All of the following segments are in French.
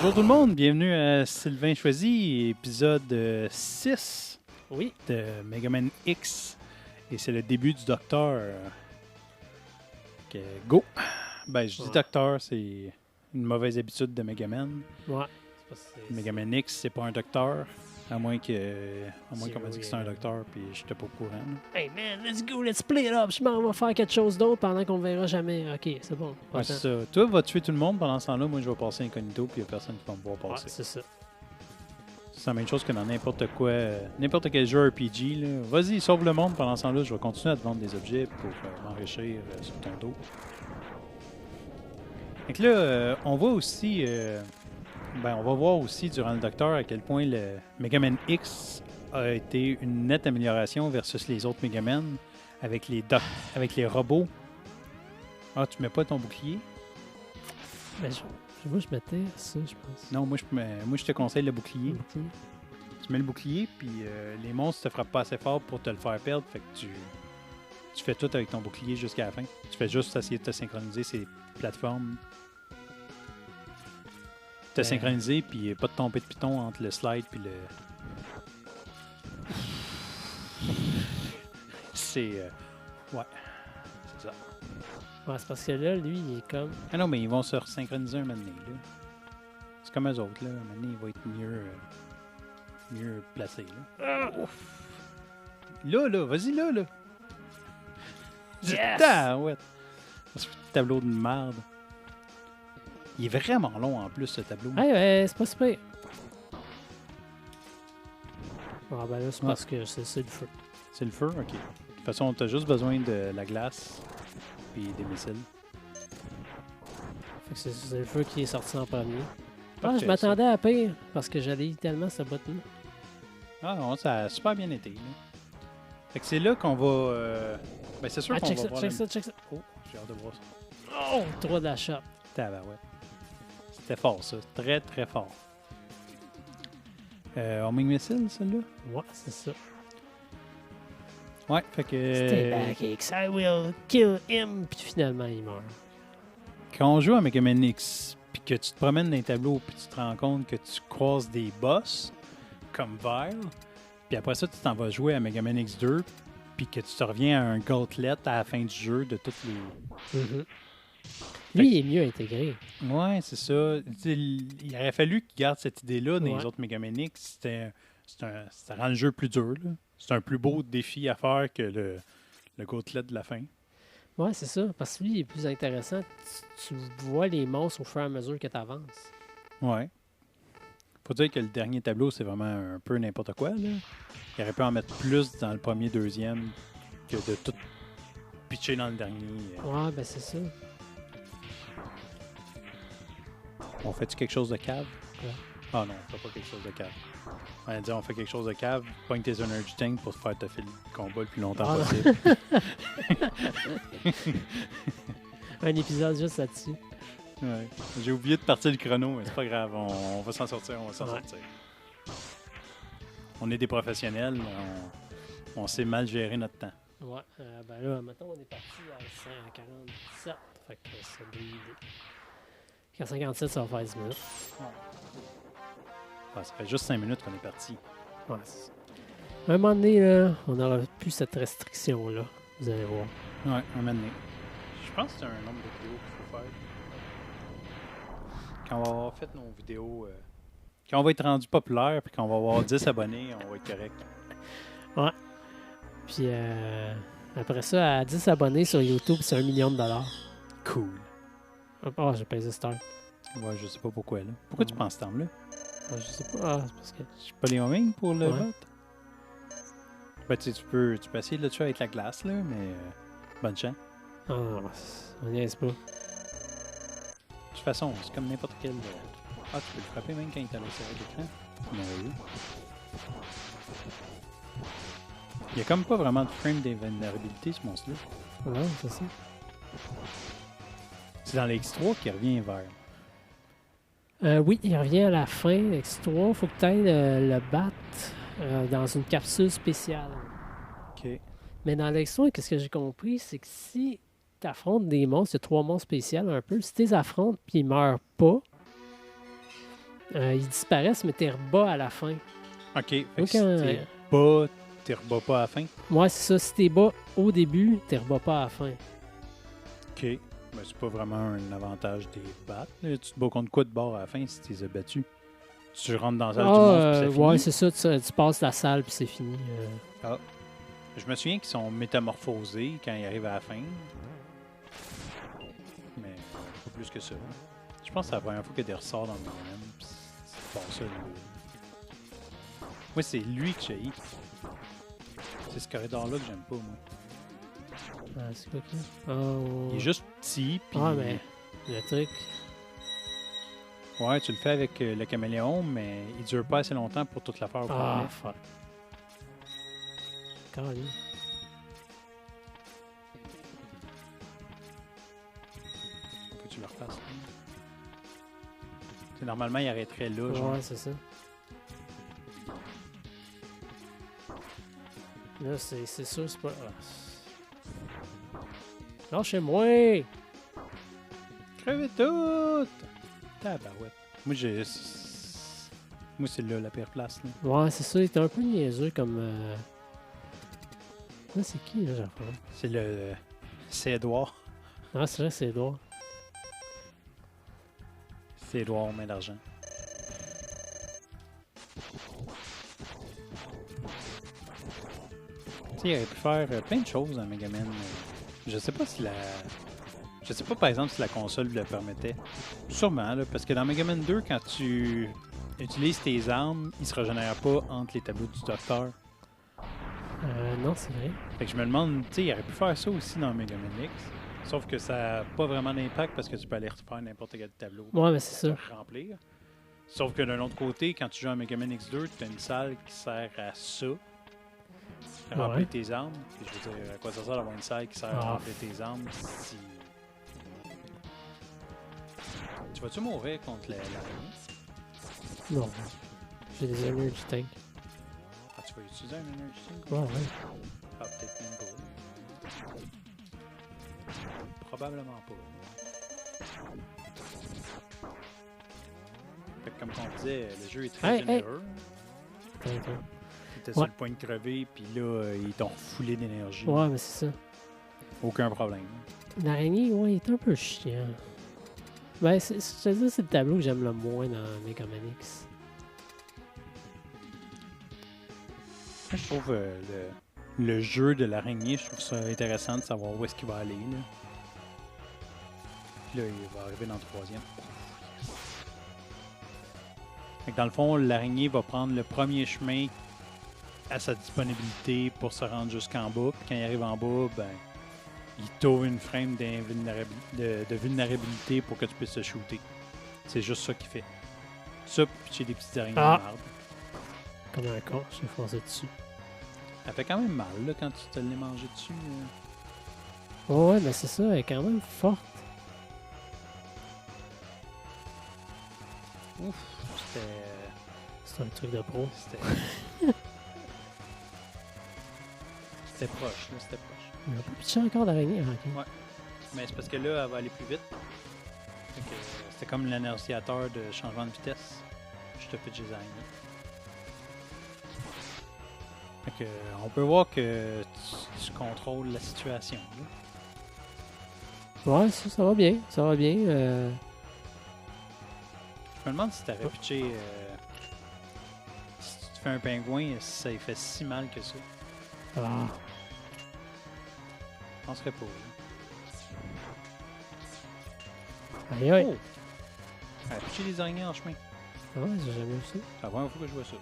Bonjour tout le monde, bienvenue à Sylvain Choisy, épisode 6 Oui. de Megaman X. Et c'est le début du Docteur. Go! Ben, je dis Docteur, c'est une mauvaise habitude de Megaman. Ouais. Megaman X, c'est pas un Docteur. À moins qu'on m'a dit que c'est un Docteur, puis je n'étais pas au courant. Là. Hey man, let's go, let's play it up. Je m'en vais faire quelque chose d'autre pendant qu'on verra jamais. Ok, c'est bon. Ouais, c'est ça. Toi, vas tuer tout le monde pendant ce temps-là. Moi, je vais passer incognito, puis il n'y a personne qui va me voir passer. Ouais, c'est ça. C'est la même chose que dans n'importe quoi, n'importe quel jeu RPG. Là. Vas-y, sauve le monde pendant ce temps-là. Je vais continuer à te vendre des objets pour m'enrichir sur ton dos. Donc là, on voit aussi, on va voir aussi durant le Docteur à quel point le Megaman X a été une nette amélioration versus les autres Megaman avec les robots. Ah, tu mets pas ton bouclier? Ben, moi, je mettais ça, je pense. Non, moi, je te conseille le bouclier. Okay. Tu mets le bouclier, puis les monstres te frappent pas assez fort pour te le faire perdre. Fait que tu fais tout avec ton bouclier jusqu'à la fin. Tu fais juste essayer de te synchroniser ces plateformes. Te synchroniser, puis pas de tomber de piton entre le slide puis le... C'est... ouais. C'est ça. Ouais, c'est parce que là, lui, il est comme... Ah non, mais ils vont se resynchroniser un moment donné, là. C'est comme eux autres, là. Un moment donné, il va être mieux placé, là. Là, vas-y, là. Yes! Ouais. Ce tableau de merde. Il est vraiment long, en plus, ce tableau. Ouais, c'est pas super. Ah ben là, c'est parce que c'est le feu. C'est le feu? OK. De toute façon, t'as juste besoin de la glace puis des missiles. Fait que c'est le feu qui est sorti en premier. Parfait, Je m'attendais à pire parce que j'allais tellement ce button. Ah non, ça a super bien été. Là. Fait que c'est là qu'on va... Ben c'est sûr qu'on va voir... Check ça. Oh, j'ai hâte de voir ça. Oh, 3 de la shop. Tabarouette. C'était fort, ça. Très, très fort. Homing Missile, celle-là? Ouais, c'est ça. Ouais, fait que... Stay back, X. I will kill him. Puis finalement, il meurt. Quand on joue à Mega Man X, puis que tu te promènes dans les tableaux, puis tu te rends compte que tu croises des boss, comme Vile, puis après ça, tu t'en vas jouer à Mega Man X2, puis que tu te reviens à un gauntlet à la fin du jeu de toutes les... Mm-hmm. Lui, il est mieux intégré. Ouais, c'est ça. Il aurait fallu qu'il garde cette idée-là dans les autres Mega Man X. Ça rend le jeu plus dur. Là. C'est un plus beau défi à faire que le gauntlet de la fin. Ouais, c'est ça. Parce que lui, il est plus intéressant. Tu vois les monstres au fur et à mesure que tu avances. Ouais. Faut dire que le dernier tableau, c'est vraiment un peu n'importe quoi. Là. Il aurait pu en mettre plus dans le premier, deuxième que de tout pitcher dans le dernier. Ouais, ben c'est ça. On fait-tu quelque chose de cave? Ouais. Ah non, on fait pas quelque chose de cave. On va dire, on fait quelque chose de cave, pogne tes energy tanks pour te faire te filer le combat le plus longtemps possible. Un épisode juste là-dessus. Ouais. J'ai oublié de partir le chrono, mais c'est pas grave, on va s'en sortir, sortir. On est des professionnels, on sait mal gérer notre temps. Ouais, ben là, maintenant on est parti à 147. Fait que c'est une idée. À 57, ça va faire 10 minutes. Ah, ça fait juste 5 minutes qu'on est parti. Ouais, c'est ça. À un moment donné, là, on n'aura plus cette restriction-là. Vous allez voir. Ouais, un moment donné. Je pense que c'est un nombre de vidéos qu'il faut faire. Quand on va avoir fait nos vidéos, quand on va être rendu populaire, puis quand on va avoir 10 abonnés, on va être correct. Ouais. Puis après ça, à 10 abonnés sur YouTube, c'est $1 million. Cool. Ah, j'ai payé Star. Ouais, je sais pas pourquoi, là. Pourquoi tu penses ce terme-là? Je sais pas. Ah, c'est parce que... Je suis pas les homing pour le vote? Ben, tu sais, tu peux essayer de le tuer avec la glace, là, mais bonne chance. Ah, on niaise pas. De toute façon, c'est comme n'importe quel... Ah, tu peux le frapper même quand il est à l'extérieur de l'écran. C'est merveilleux. Il y a comme pas vraiment de frame d'invulnérabilité, ce monstre-là. Ouais, c'est ça. C'est dans l'X3 qu'il revient vert. Oui, il revient à la fin, X3. Faut que tu ailles le battre dans une capsule spéciale. OK. Mais dans l'X3, qu'est-ce que j'ai compris, c'est que si tu affrontes des monstres, il y a 3 monstres spéciaux un peu, si tu les affrontes puis ils meurent pas, Ils disparaissent, mais t'es rebas à la fin. OK. Fait que Donc, si t'es bas, t'es rebats pas à la fin. Ouais, c'est ça. Si t'es bas au début, t'es rebas pas à la fin. OK. Mais c'est pas vraiment un avantage des battre. Là. Tu te bats contre quoi de bord à la fin si tu les as battus? Tu rentres dans la salle du monstre puis ça finit? Ouais, c'est ça. Tu passes la salle puis c'est fini. Je me souviens qu'ils sont métamorphosés quand ils arrivent à la fin. Mais pas plus que ça. Je pense que c'est la première fois qu'il y a des ressorts dans le domaine. C'est pas ça. Moi, c'est lui que j'ai. C'est ce corridor-là que j'aime pas, moi. Ah, c'est quoi qu'il y a? Oh. Il est juste petit, puis... Ah, mais le truc... Ouais, tu le fais avec le caméléon, mais il dure pas assez longtemps pour toute l'affaire au complet. fuck. Calme. Faut que tu le refasses. T'sais, normalement, il arrêterait là. Genre. Ouais, c'est ça. Là, c'est sûr, c'est pas... Lâchez-moi! Crevez tout! Tabarouette. Moi, c'est là la pire place. Là. Ouais, c'est ça. Il était un peu niaiseux comme... Là, c'est qui, là, j'apprends? C'est le... C'est Edouard. Ah, c'est vrai, c'est Edouard. C'est Edouard aux mains d'argent. Tu sais, il aurait pu faire plein de choses dans Mega Man. Je sais pas si Je sais pas, par exemple, si la console le permettait. Sûrement, là, parce que dans Mega Man 2, quand tu utilises tes armes, ils se régénèrent pas entre les tableaux du docteur. Non, c'est vrai. Fait que je me demande, tu sais, il aurait pu faire ça aussi dans Mega Man X. Sauf que ça n'a pas vraiment d'impact parce que tu peux aller refaire n'importe quel tableau. Ouais, mais c'est ça. Pour remplir. Sauf que d'un autre côté, quand tu joues à Mega Man X2, tu as une salle qui sert à ça. À remplir tes armes. Puis je veux dire, à quoi ça sert d'avoir une salle qui sert à remplir tes armes si... Tu vas-tu mourir contre l'araignée? Non. J'ai des energy tank. Ah, tu vas utiliser un energy tank? Ouais, ouais. Ah, peut-être même pas. Probablement pas. Fait que comme on disait, le jeu est très généreux. Attends. Tu étais sur le point de crever, puis là, ils t'ont refoulé d'énergie. Ouais, mais c'est ça. Aucun problème. L'araignée, ouais, il est un peu chiant. Ben, c'est le tableau que j'aime le moins dans Mega Man X. Je trouve le jeu de l'araignée, je trouve ça intéressant de savoir où est-ce qu'il va aller. Là. Puis là, il va arriver dans le troisième. Fait que dans le fond, l'araignée va prendre le premier chemin à sa disponibilité pour se rendre jusqu'en bas. Puis quand il arrive en bas, ben, il t'ouvre une frame de vulnérabilité pour que tu puisses te shooter. C'est juste ça qu'il fait. Ça, puis j'ai des petites araignées de marde. Comme un corps, j'ai foncé dessus. Ça fait quand même mal là, quand tu te l'es mangé dessus. Ouais, mais c'est ça, elle est quand même forte. Ouf, c'était... C'est un truc de pro. C'était proche, là, c'était proche. Il y a un peu pitché encore d'araignée. Okay. Ouais. Mais c'est parce que là, elle va aller plus vite. C'était comme l'annonciateur de changement de vitesse. Je te fais design. Fait que, on peut voir que tu contrôles la situation. Là. Ouais, ça va bien. Ça va bien. Je me demande si t'avais pitché. Si tu te fais un pingouin, si ça lui fait si mal que ça. Ah. Je penserais pas. Là. Aïe aïe. Oh! Elle a pitché des araignées en chemin. Ah ouais, j'ai jamais vu ça. C'est la première fois que je vois ça.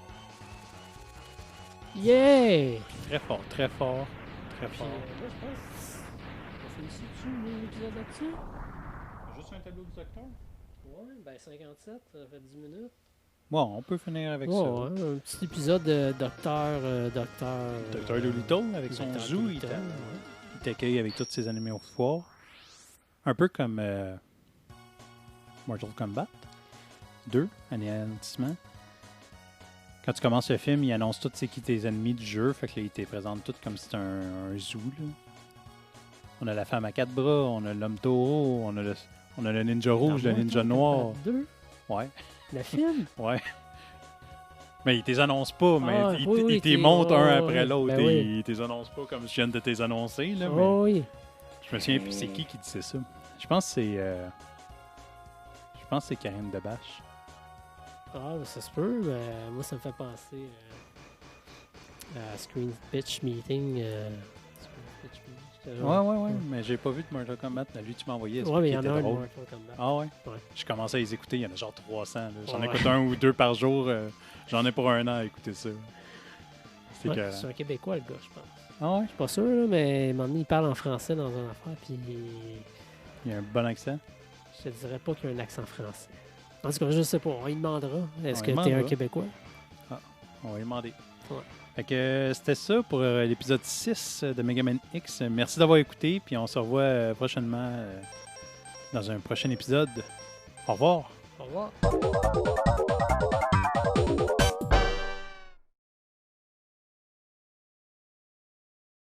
Yeah! Très fort, très fort, très fort. Là, je pense. On finit dessus l'épisode là-dessus? Juste un tableau du docteur? Ouais, ben 57, ça fait 10 minutes. Bon, on peut finir avec ça. Ouais, un petit épisode de Docteur Dolittle avec son Dr. zoo, Dolittle, il t'accueille avec tous ses animaux forts. Un peu comme Mortal Kombat 2, Anéantissement. Quand tu commences le film, il annonce tous c'est qui tes ennemis du jeu. Fait que là, il te présente tout comme si c'était un zoo. Là. On a la femme à 4 bras, on a l'homme taureau, on a le ninja rouge, le ninja noir. 2? Ouais. Le film? Ouais. Mais ils te les annoncent pas, mais Ah, ils oui, oui, te les montrent un oui, après l'autre. ben oui. Ils te les annoncent pas comme je viens de te les annoncer. Là, mais Oh oui. je me souviens plus c'est qui disait ça. Je pense que c'est Karine Debache. Ah, ça se peut, mais moi, ça me fait penser à Screen Pitch Meeting. Screen Pitch Meeting. Ouais, mais j'ai pas vu de Mortal Kombat. Lui, tu m'as envoyé. Ouais, mais il y qui en était a un de drôle. Mortal Kombat. Ah ouais? Ouais. Je commençais à les écouter, il y en a genre 300. Là. J'en Ouais. écoute un ou deux par jour. J'en ai pour un an à écouter ça. C'est Ouais, que... c'est un Québécois, le gars, je pense. Ah ouais? Je suis pas sûr, là, mais à un moment donné, il parle en français dans une affaire, puis Il y a un bon accent. je te dirais pas qu'il y a un accent français. En tout cas, je sais pas, on lui demandera. Est-ce On que lui tu es un demandera. Québécois? On va lui demander. Ouais. Fait que c'était ça pour l'épisode 6 de Megaman X. Merci d'avoir écouté, puis on se revoit prochainement dans un prochain épisode. Au revoir. Au revoir.